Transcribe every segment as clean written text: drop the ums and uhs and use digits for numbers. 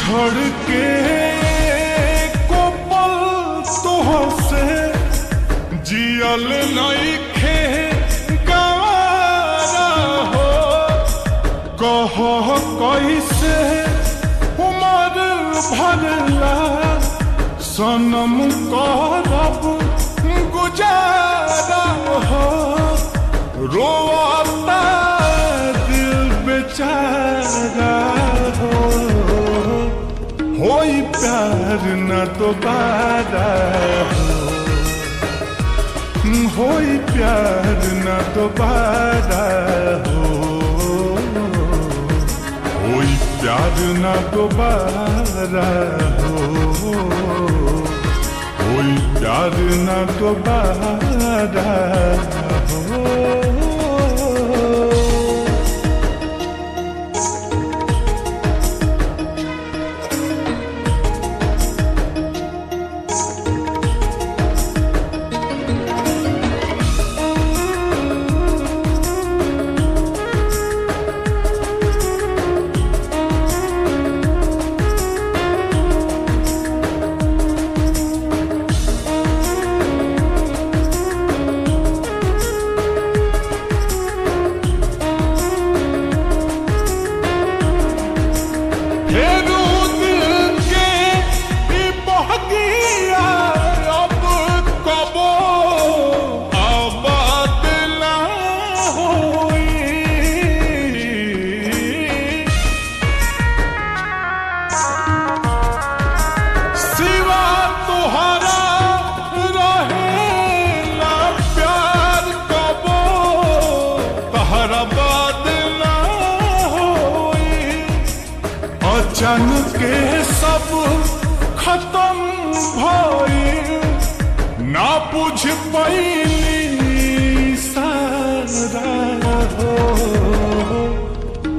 छोड़ के को पल तोहसे जियल नइखे गवारा हो। कह कैसे उमर भरला सनम करब गुजारा हो। रोता दिल बेचारा हो। होई प्यार न दोबारा हो। होई प्यार न दोबारा हो। होई प्यार न दोबारा हो। होई प्यार न दोबारा हो। अचानक के सब खत्म भइल ना बुझ पैली सारा हो।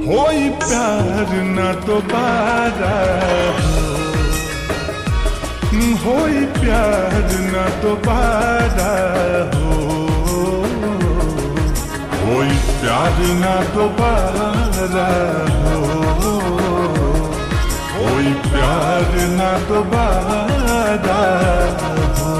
होई प्यार न दोबारा हो। होई प्यार न दोबारा हो। होई प्यार न दोबारा हो। कोई प्यार न दोबारा हो।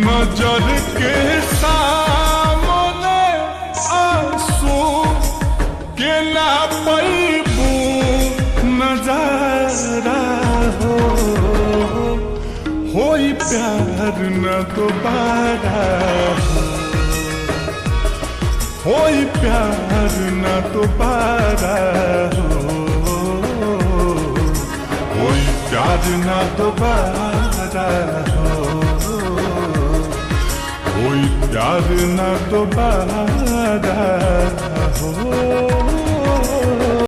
नजर के सामने आंसू के ना पैबू नजारा हो। होई प्यार न दोबारा हो। होई प्यार न दोबारा हो। होई प्यार न दोबारा हो। कोई प्यार न दोबारा हो।